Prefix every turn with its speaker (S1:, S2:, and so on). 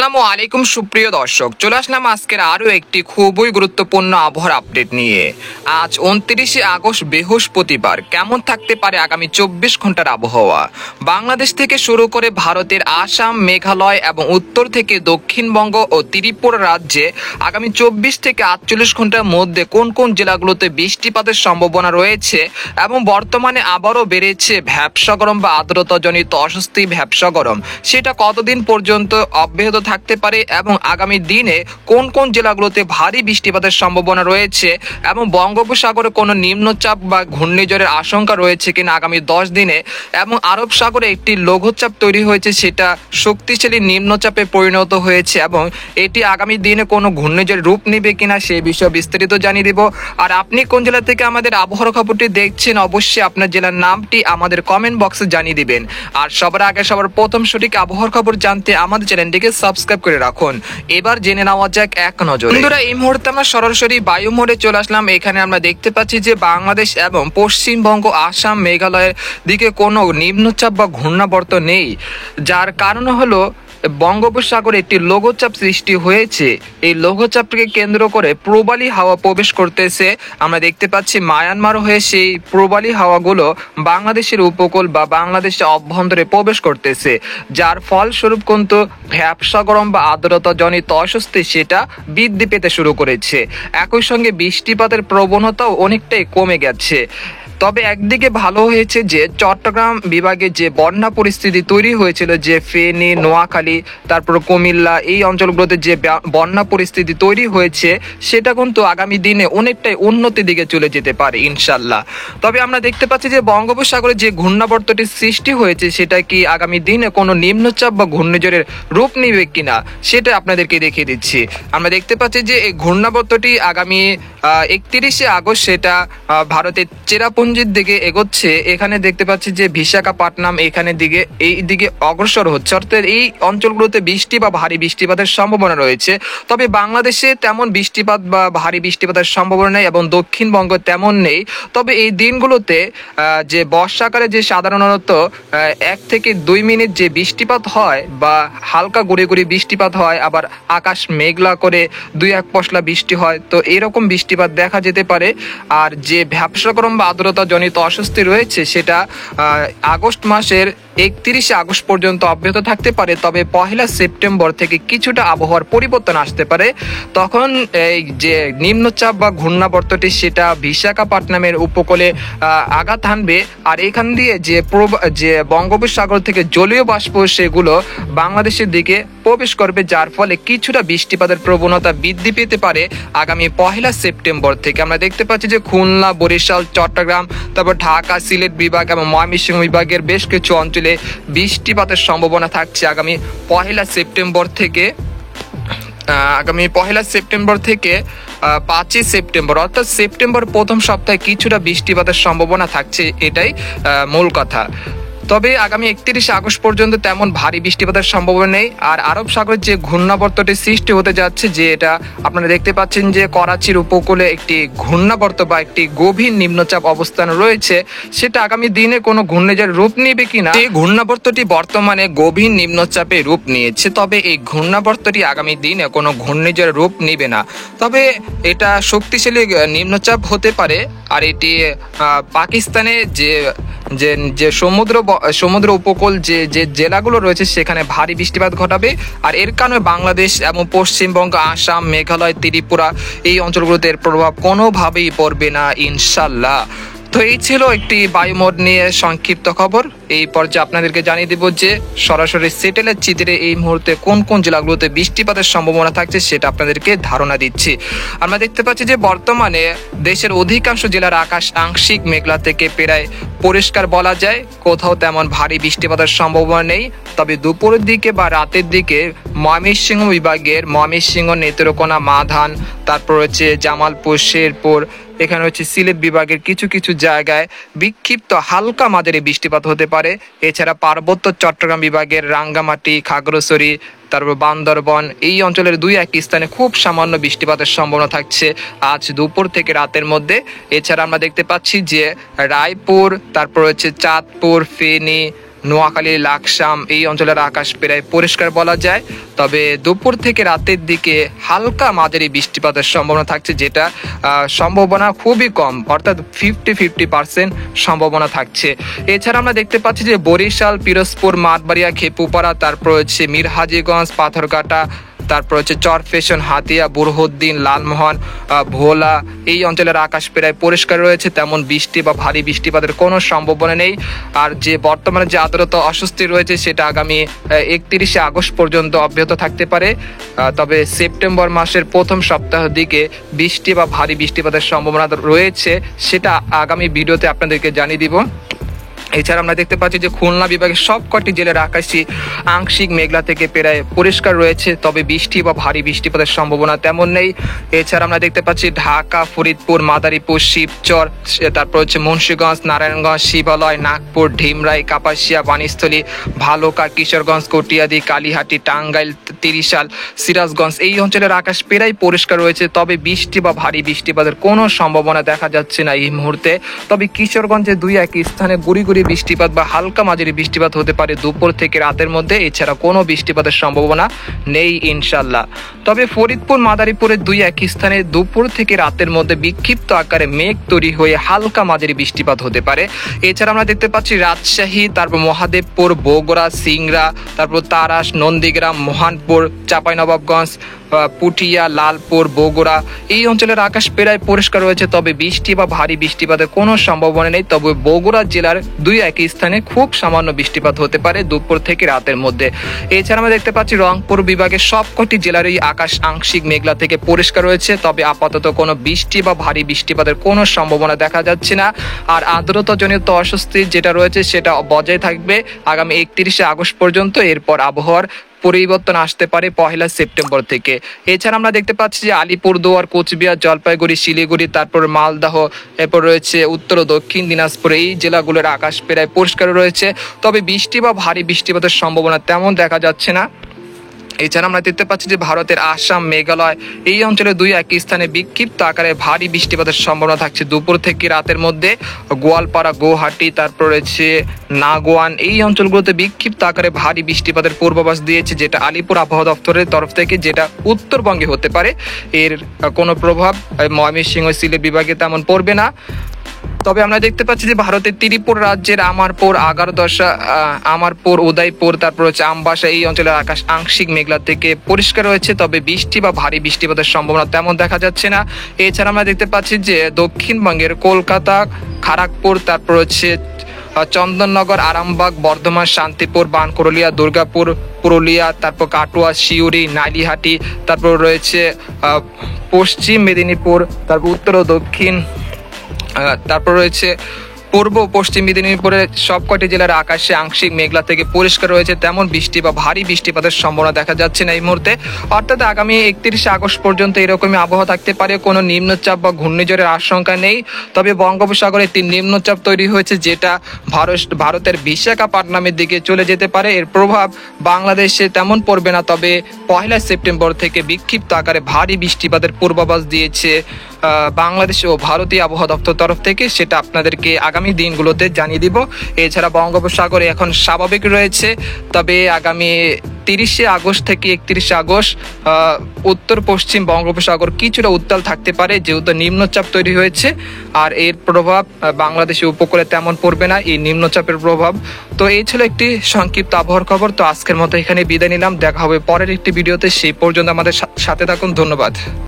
S1: আসসালামু আলাইকুম সুপ্রিয় দর্শক, চলে আসলাম আজকের আরও একটি খুবই গুরুত্বপূর্ণ আবহাওয়ার আপডেট নিয়ে। আজ 29শে আগস্ট বৃহস্পতিবার। কেমন থাকতে পারে আগামী 24 ঘন্টার আবহাওয়া? বাংলাদেশ থেকে শুরু করে ভারতের আসাম, মেঘালয় এবং উত্তর থেকে দক্ষিণবঙ্গ ও ত্রিপুরা রাজ্যে আগামী 24 থেকে 48 ঘন্টার মধ্যে কোন কোন জেলাগুলোতে বৃষ্টিপাতের সম্ভাবনা রয়েছে এবং বর্তমানে আবারও বেড়েছে ভ্যাপসা গরম বা আর্দ্রতাজনিত অস্বস্তি ভ্যাপসা গরম, সেটা কতদিন পর্যন্ত অব্যাহত থাকতে পারে এবং আগামী দিনে কোন কোন জেলাগুলোতে ভারী বৃষ্টিপাতের সম্ভাবনা রয়েছে এবং বঙ্গোপসাগরে কোনো নিম্নচাপ বা ঘূর্ণিঝড়ের আশঙ্কা রয়েছে কিনা আগামী 10 দিনে, এবং আরব সাগরে একটি লঘুচাপ তৈরি হয়েছে, সেটা শক্তিশালী নিম্নচাপে পরিণত হয়েছে এবং এটি আগামী দিনে কোনো ঘূর্ণিঝড়ের রূপ নেবে কিনা সেই বিষয়ে বিস্তারিত জানিয়ে দিব। আর আপনি কোন জেলা থেকে আমাদের আবহাওয়ার খবরটি দেখছেন, অবশ্যই আপনার জেলার নামটি আমাদের কমেন্ট বক্সে জানিয়ে দিবেন। আর সবার আগে সবার প্রথম সঠিক আবহাওয়ার খবর জানতে আমাদের চ্যানেলটিকে সাবস্ক্রাইব করে রাখুন। এবার জেনে নেওয়া যাক এক নজরে। বন্ধুরা, এই মুহূর্তে আমরা সরাসরি বায়ু মোড়ে চলে আসলাম। এখানে আমরা দেখতে পাচ্ছি যে বাংলাদেশ এবং পশ্চিমবঙ্গ, আসাম, মেঘালয়ের দিকে কোনো নিম্নচাপ বা ঘূর্ণাবর্ত নেই, যার কারণ হলো বঙ্গোপসাগরে একটি লঘুচাপ সৃষ্টি হয়েছে। এই লঘুচাপকে কেন্দ্র করে প্রবালী হাওয়া প্রবেশ করতেছে। আমরা দেখতে পাচ্ছি মায়ানমার হয়ে সেই প্রবালী হাওয়াগুলো বাংলাদেশের উপকূল বা বাংলাদেশের অভ্যন্তরে প্রবেশ করতেছে, যার ফলস্বরূপ কিন্তু ভ্যাপসা গরম বা আর্দ্রতাজনিত অস্বস্তি সেটা বৃদ্ধি পেতে শুরু করেছে। একই সঙ্গে বৃষ্টিপাতের প্রবণতাও অনেকটাই কমে গেছে। তবে একদিকে ভালো হয়েছে যে চট্টগ্রাম বিভাগে যে বন্যা পরিস্থিতি তৈরি হয়েছিল, যে ফেনী, নোয়াখালী, তারপর কুমিল্লা, এই অঞ্চলগুলোতে যে বন্যা পরিস্থিতি তৈরি হয়েছে সেটা কিন্তু আগামী দিনে অনেকটাই উন্নতির দিকে চলে যেতে পারে ইনশাল্লাহ। তবে আমরা দেখতে পাচ্ছি যে বঙ্গোপসাগরে যে ঘূর্ণাবর্তটি সৃষ্টি হয়েছে সেটা কি আগামী দিনে কোনো নিম্নচাপ বা ঘূর্ণিঝড়ের রূপ নেবে কিনা সেটা আপনাদেরকে দেখিয়ে দিচ্ছি। আমরা দেখতে পাচ্ছি যে এই ঘূর্ণাবর্তটি আগামী 31শে আগস্ট সেটা ভারতের চেরাপুঞ্জির দিকে এগোচ্ছে। এখানে দেখতে পাচ্ছি যে বিশাখাপট্টনম এখানে দিকে এই দিকে অগ্রসর হচ্ছে, অর্থাৎ এই অঞ্চলগুলোতে বৃষ্টি বা ভারী বৃষ্টিপাতের সম্ভাবনা রয়েছে। তবে বাংলাদেশে তেমন বৃষ্টিপাত বা ভারী বৃষ্টিপাতের সম্ভাবনা নেই এবং দক্ষিণবঙ্গ তেমন নেই। তবে এই দিনগুলোতে যে বর্ষাকালে যে সাধারণত 1 থেকে 2 মিনিট যে বৃষ্টিপাত হয় বা হালকা গুঁড়ি গুঁড়ি বৃষ্টিপাত হয়, আবার আকাশ মেঘলা করে 2-1 পশলা বৃষ্টি হয়, তো এরকম বৃষ্টিপাত দেখা যেতে পারে। আর যে ভ্যাপসা গরম বা আর্দ্রতাজনিত অস্বস্তি রয়েছে সেটা আগস্ট মাসের 31শে আগস্ট পর্যন্ত অব্যাহত থাকতে পারে। তবে 1 সেপ্টেম্বর থেকে কিছুটা আবহাওয়ার পরিবর্তন আসতে পারে। তখন এই যে নিম্নচাপ বা ঘূর্ণাবর্তটি সেটা বিশাখাপট্টনমের উপকূলে আঘাত হানবে, আর এখান দিয়ে যে বঙ্গোপসাগর থেকে জলীয় বাষ্প সেগুলো বাংলাদেশের দিকে প্রবেশ করবে, যার ফলে কিছুটা বৃষ্টিপাতের প্রবণতা বৃদ্ধি পেতে পারে আগামী 1 সেপ্টেম্বর থেকে। আমরা দেখতে পাচ্ছি যে খুলনা, বরিশাল, চট্টগ্রাম, তারপর ঢাকা, সিলেট বিভাগ এবং ময়মনসিংহ বিভাগের বেশ কিছু অঞ্চলে বৃষ্টিপাতের সম্ভাবনা থাকছে আগামী 1 সেপ্টেম্বর থেকে। আগামী 1 সেপ্টেম্বর থেকে 5 সেপ্টেম্বর, অর্থাৎ সেপ্টেম্বর প্রথম সপ্তাহে কিছুটা বৃষ্টিপাতের সম্ভাবনা থাকছে, এটাই মূল কথা। তবে আগামী 31শে আগস্ট পর্যন্ত তেমন ভারী বৃষ্টিপাতের সম্ভাবনা নেই। আর আরব সাগরের যে ঘূর্ণাবর্তটি সৃষ্টি হতে যাচ্ছে, যে এটা আপনারা দেখতে পাচ্ছেন যে করাচির উপকূলে একটি ঘূর্ণাবর্ত বা একটি গভীর নিম্নচাপ অবস্থান রয়েছে, সেটা আগামী দিনে কোনো ঘূর্ণিঝড়ের রূপ নেবে কিনা। এই ঘূর্ণাবর্তটি বর্তমানে গভীর নিম্নচাপে রূপ নিয়েছে, তবে এই ঘূর্ণাবর্তটি আগামী দিনে কোনো ঘূর্ণিঝড়ের রূপ নেবে না। তবে এটা শক্তিশালী নিম্নচাপ হতে পারে। আর এটি পাকিস্তানে যে সমুদ্র উপকূল যে জেলাগুলো রয়েছে সেখানে ভারী বৃষ্টিপাত ঘটাবে। আর এর কারণে বাংলাদেশ এবং পশ্চিমবঙ্গ, আসাম, মেঘালয়, ত্রিপুরা এই অঞ্চলগুলোতে এর প্রভাব কোনোভাবেই পড়বে না ইনশাল্লাহ। তো এই ছিল একটি বায়ুমোড নিয়ে সংক্ষিপ্ত খবর। এই পর্যায়ে আপনাদেরকে জানিয়ে দেব যে সরাসরি স্যাটেলাইট চিত্রে এই মুহূর্তে কোন কোন জেলাগুলোতে বৃষ্টিপাতের সম্ভাবনা থাকছে সেটা আপনাদেরকে ধারণা দিচ্ছি। আমরা দেখতে পাচ্ছি যে বর্তমানে দেশের অধিকাংশ জেলার আকাশ আংশিক মেঘলা থেকে প্রায় পরিষ্কার বলা যায়, কোথাও তেমন ভারী বৃষ্টিপাতের সম্ভাবনা নেই। তবে দুপুরের দিকে বা রাতের দিকে ময়মনসিংহ বিভাগের ময়মনসিংহ, নেত্রকোনা, মাধান, তারপর হচ্ছে জামালপুর, শেরপুর, এখানে হচ্ছে সিলেট বিভাগের কিছু কিছু জায়গায় বিক্ষিপ্ত হালকা মাঝারি বৃষ্টিপাত হতে পারে। এছাড়া পার্বত্য চট্টগ্রাম বিভাগের রাঙ্গামাটি, খাগড়াছড়ি, তারপর বান্দরবন এই অঞ্চলের 2-1 স্থানে খুব সামান্য বৃষ্টিপাতের সম্ভাবনা থাকছে আজ দুপুর থেকে রাতের মধ্যে। এছাড়া আমরা দেখতে পাচ্ছি যে রায়পুর, তারপর হচ্ছে চাঁদপুর, ফেনী, নোয়াখালী, লাকসাম এই অঞ্চলের আকাশ প্রায় পরিষ্কার বলা যায়। তবে দুপুর থেকে রাতের দিকে হালকা মাঝারি বৃষ্টিপাতের সম্ভাবনা থাকছে, যেটা সম্ভাবনা খুবই কম, অর্থাৎ 50% সম্ভাবনা থাকছে। এছাড়া আমরা দেখতে পাচ্ছি যে বরিশাল, পিরোজপুর, মাঠবাড়িয়া, খেপুপাড়া, তারপর হচ্ছে মিরহাজিগঞ্জ, পাথরঘাটা, তারপর হচ্ছে চরফেশন, হাতিয়া, বুরহুদ্দিন, লালমোহন, ভোলা এই অঞ্চলের আকাশ প্রায় পরিষ্কার রয়েছে, তেমন বৃষ্টি বা ভারী বৃষ্টিপাতের কোনো সম্ভাবনা নেই। আর যে বর্তমানে যে আর্দ্রতা অস্বস্তি রয়েছে সেটা আগামী 31শে আগস্ট পর্যন্ত অব্যাহত থাকতে পারে। তবে সেপ্টেম্বর মাসের প্রথম সপ্তাহ দিকে বৃষ্টি বা ভারী বৃষ্টিপাতের সম্ভাবনা রয়েছে, সেটা আগামী ভিডিওতে আপনাদেরকে জানিয়ে দিব। এছাড়া আমরা দেখতে পাচ্ছি যে খুলনা বিভাগের সবকটি জেলার আকাশই আংশিক মেঘলা থেকে প্রায় পরিষ্কার রয়েছে, তবে বৃষ্টি বা ভারী বৃষ্টিপাতের সম্ভাবনা তেমন নেই। এছাড়া আমরা দেখতে পাচ্ছি ঢাকা, ফরিদপুর, মাদারীপুর, শিবচর, তারপর হচ্ছে মুন্সিগঞ্জ, নারায়ণগঞ্জ, শিবালয়, নাগপুর, ঢিমরাই, কাপাসিয়া, বাণীস্থলী, ভালুকা, কিশোরগঞ্জ, কটিয়াদি, কালীহাটি, টাঙ্গাইল, তিরিশাল, সিরাজগঞ্জ এই অঞ্চলের আকাশ প্রায় পরিষ্কার রয়েছে, তবে বৃষ্টি বা ভারী বৃষ্টিপাতের কোনো সম্ভাবনা দেখা যাচ্ছে না এই মুহূর্তে। তবে কিশোরগঞ্জে 2-1 স্থানে গুড়ি গুড়ি বৃষ্টিপাত বা হালকা মাঝারি বৃষ্টিপাত হতে পারে দুপুর থেকে রাতের মধ্যে, এছাড়া কোনো বৃষ্টিপাতের সম্ভাবনা নেই ইনশাল্লাহ। তবে ফরিদপুর, মাদারীপুরে 2-1 স্থানে দুপুর থেকে রাতের মধ্যে বিক্ষিপ্ত আকারে মেঘ তৈরি হয়ে হালকা মাঝারি বৃষ্টিপাত হতে পারে। এছাড়া আমরা দেখতে পাচ্ছি রাজশাহী, তারপর মহাদেবপুর, বগুড়া, সিংড়া, তারপর তারাস, নন্দীগ্রাম, মহানপুর, চাঁপাইনবাবগঞ্জ, পুঠিয়া, লালপুর, বগুড়া এই অঞ্চলের আকাশ প্রায় পরিষ্কার রয়েছে, তবে বৃষ্টি বা ভারী বৃষ্টিপাতের কোনো সম্ভাবনা নেই। তবে বগুড়া জেলার 2-1 স্থানে খুব সামান্য বৃষ্টিপাত হতে পারে দুপুর থেকে রাতের মধ্যে। এছাড়া আমরা দেখতে পাচ্ছি রংপুর বিভাগের সবকটি জেলারই আকাশ আংশিক মেঘলা থেকে পরিষ্কার রয়েছে, তবে আপাতত কোনো বৃষ্টি বা ভারী বৃষ্টিপাতের কোনো সম্ভাবনা দেখা যাচ্ছে না। আর আর্দ্রতাজনিত অস্বস্তি যেটা রয়েছে সেটা বজায় থাকবে আগামী 31শে আগস্ট পর্যন্ত। এরপর আবহাওয়ার পরিবর্তন আসতে পারে 1 সেপ্টেম্বর থেকে। এছাড়া আমরা দেখতে পাচ্ছি যে আলিপুরদুয়ার, কোচবিহার, জলপাইগুড়ি, শিলিগুড়ি, তারপর মালদহ, এরপর রয়েছে উত্তর ও দক্ষিণ দিনাজপুর এই জেলাগুলোর আকাশ প্রায় পরিষ্কার রয়েছে, তবে বৃষ্টি বা ভারী বৃষ্টিপাতের সম্ভাবনা তেমন দেখা যাচ্ছে না। এছাড়া আমরা দেখতে পাচ্ছি যে ভারতের আসাম, মেঘালয় এই অঞ্চলে 2-1 স্থানে বিক্ষিপ্ত আকারে ভারী বৃষ্টিপাতের সম্ভাবনা থাকছে দুপুর থেকে রাতের মধ্যে। গোয়ালপাড়া, গুয়াহাটি, তারপর রয়েছে নাগওয়ান এই অঞ্চলগুলোতে বিক্ষিপ্ত আকারে ভারী বৃষ্টিপাতের পূর্বাভাস দিয়েছে, যেটা আলিপুর আবহাওয়া দপ্তরের তরফ থেকে, যেটা উত্তরবঙ্গে হতে পারে। এর কোনো প্রভাব ময়মনসিংহ, সিলেট বিভাগে তেমন পড়বে না। তবে আমরা দেখতে পাচ্ছি যে ভারতের ত্রিপুরা রাজ্যের আমারপুর, আগারদশা, আমারপুর, উদয়পুর, তারপর হচ্ছে আমবাসা এই অঞ্চলের আকাশ আংশিক মেঘলা থেকে পরিষ্কার রয়েছে, তবে বৃষ্টি বা ভারী বৃষ্টিপাতের সম্ভাবনা তেমন দেখা যাচ্ছে না। এছাড়া আমরা দেখতে পাচ্ছি যে দক্ষিণবঙ্গের কলকাতা, খড়গপুর, তারপর হচ্ছে চন্দননগর, আরামবাগ, বর্ধমান, শান্তিপুর, বানকুরলিয়া, দুর্গাপুর, পুরুলিয়া, তারপর কাটুয়া, শিউরি, নালিহাটি, তারপর রয়েছে পশ্চিম মেদিনীপুর, তারপর উত্তর ও দক্ষিণ, তারপর রয়েছে পূর্ব পশ্চিম মেদিনীপুরের সবকটি জেলার আকাশে আংশিক মেঘলা থেকে পরিষ্কার রয়েছে, তেমন বৃষ্টি বা ভারী বৃষ্টিপাতের সম্ভাবনা দেখা যাচ্ছে না এই মুহূর্তে। অর্থাৎ আগামী 31শে আগস্ট পর্যন্ত এরকমই আবহাওয়া থাকতে পারে, কোনো নিম্নচাপ বা ঘূর্ণিঝড়ের আশঙ্কা নেই। তবে বঙ্গোপসাগরে একটি নিম্নচাপ তৈরি হয়েছে, যেটা ভারতের বিশাখাপত্তনমের দিকে চলে যেতে পারে। এর প্রভাব বাংলাদেশে তেমন পড়বে না, তবে 1 সেপ্টেম্বর থেকে বিক্ষিপ্ত আকারে ভারী বৃষ্টিপাতের পূর্বাভাস দিয়েছে বাংলাদেশ ও ভারতীয় আবহাওয়া দপ্তর তরফ থেকে, সেটা আপনাদেরকে আগামী দিনগুলোতে জানিয়ে দিব। এছাড়া বঙ্গোপসাগরে এখন স্বাভাবিক রয়েছে, তবে আগামী 30শে আগস্ট থেকে 31শে আগস্ট উত্তর পশ্চিম বঙ্গোপসাগর কিছুটা উত্তাল থাকতে পারে, যেহেতু নিম্নচাপ তৈরি হয়েছে। আর এর প্রভাব বাংলাদেশের উপকূলে তেমন পড়বে না এই নিম্নচাপের প্রভাব। তো এই ছিল একটি সংক্ষিপ্ত আবহাওয়ার খবর। তো আজকের মতো এখানে বিদায় নিলাম, দেখা হবে পরের একটি ভিডিওতে। সেই পর্যন্ত আমাদের সাথে থাকুন, ধন্যবাদ।